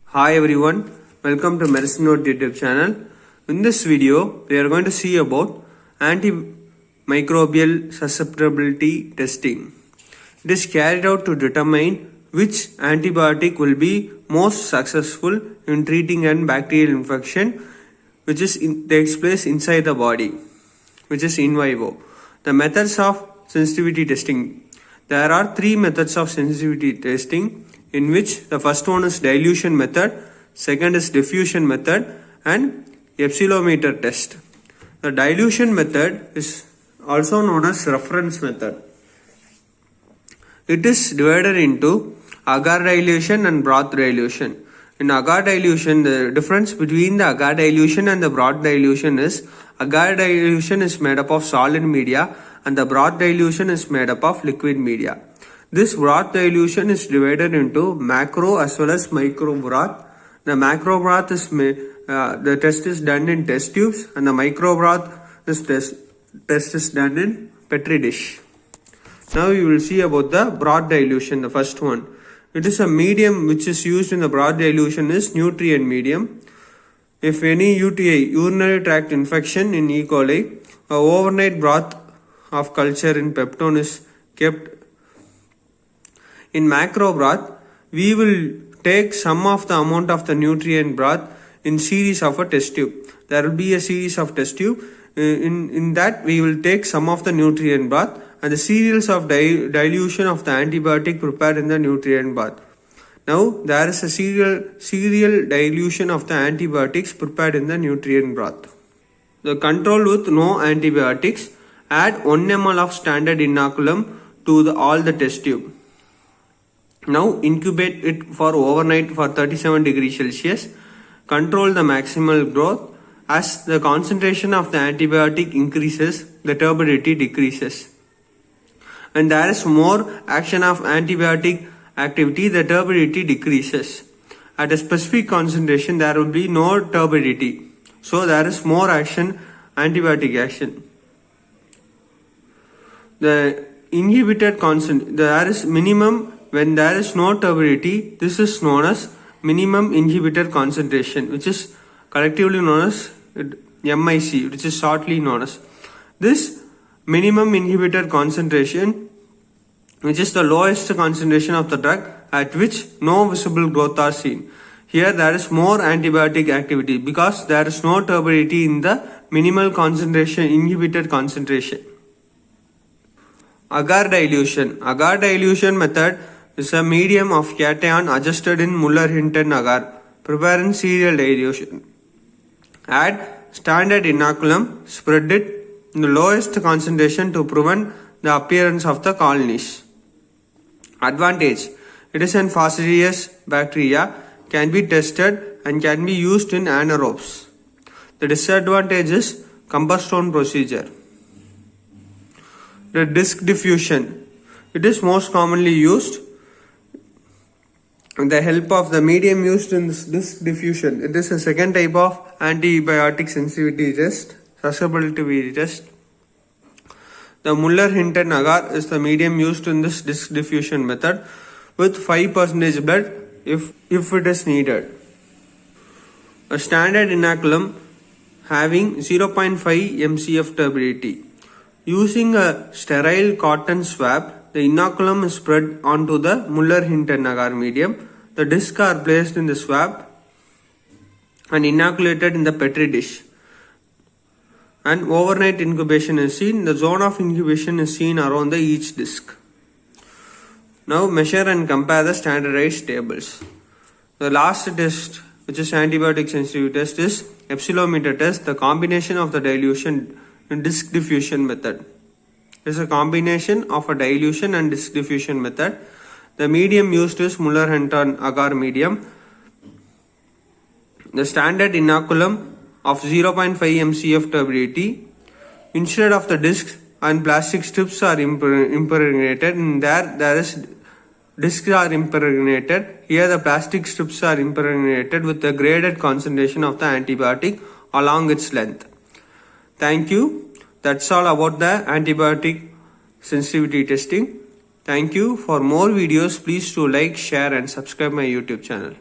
Hi everyone, welcome to Medicine Note YouTube channel. In this video, we are going to see about antimicrobial susceptibility testing. It is carried out to determine which antibiotic will be most successful in treating a bacterial infection which takes place inside the body, which is in vivo. The methods of sensitivity testing. There are three methods of sensitivity testing, in which the first one is dilution method, second is diffusion method, and epsilometer test. The dilution method is also known as reference method. It is divided into agar dilution and broth dilution. In agar dilution, the difference between the agar dilution and the broth dilution is agar dilution is made up of solid media and the broth dilution is made up of liquid media. This broth dilution is divided into macro as well as micro broth. The macro broth is the test is done in test tubes, and the micro broth test is done in petri dish. Now you will see about the broth dilution, the first one. It is a medium which is used in the broth dilution is nutrient medium. If any UTI, urinary tract infection in E. coli, a overnight broth of culture in peptone is kept. In macro broth, we will take some of the amount of the nutrient broth in series of a test tube. There will be a series of test tube. In that we will take some of the nutrient broth and the serials of dilution of the antibiotic prepared in the nutrient broth. Now there is a serial dilution of the antibiotics prepared in the nutrient broth. The control with no antibiotics, add 1 ml of standard inoculum to all the test tube. Now incubate it for overnight for 37 degrees Celsius. Control the maximal growth. As the concentration of the antibiotic increases, the turbidity decreases. And there is more action of antibiotic activity, the turbidity decreases. At a specific concentration, there will be no turbidity. So there is more action, antibiotic action. The inhibited constant, there is minimum. When there is no turbidity, this is known as minimum inhibitor concentration, which is collectively known as MIC, which is shortly known as. This minimum inhibitor concentration, which is the lowest concentration of the drug at which no visible growth are seen. Here there is more antibiotic activity because there is no turbidity in the minimal concentration, inhibitor concentration. Agar dilution. Agar dilution method is a medium of cation adjusted in Muller-Hinton agar. Prepare in serial dilution. Add standard inoculum, spread it in the lowest concentration to prevent the appearance of the colonies. Advantage. It is an Fusarious bacteria, can be tested and can be used in anaerobes. The disadvantage is cumberstone procedure. The disc diffusion. It is most commonly used with the help of the medium used in this disc diffusion. It is a second type of antibiotic sensitivity test, susceptibility test. The Muller-Hinton agar is the medium used in this disc diffusion method with 5% blood if it is needed. A standard inoculum having 0.5 mcf turbidity. Using a sterile cotton swab, the inoculum is spread onto the Muller-Hinton agar medium. The discs are placed in the swab and inoculated in the petri dish. And overnight incubation is seen. The zone of incubation is seen around each disc. Now measure and compare the standardized tables. The last test, which is antibiotic sensitivity test, is epsilometer test, the combination of the dilution and disc diffusion method. It is a combination of a dilution and disc diffusion method. The medium used is Muller-Hinton agar medium. The standard inoculum of 0.5 mcf turbidity. Instead of the discs and plastic strips are impregnated, and there is discs are impregnated. Here the plastic strips are impregnated with the graded concentration of the antibiotic along its length. Thank you. That's all about the antibiotic sensitivity testing. Thank you. For more videos, please to like, share and subscribe my YouTube channel.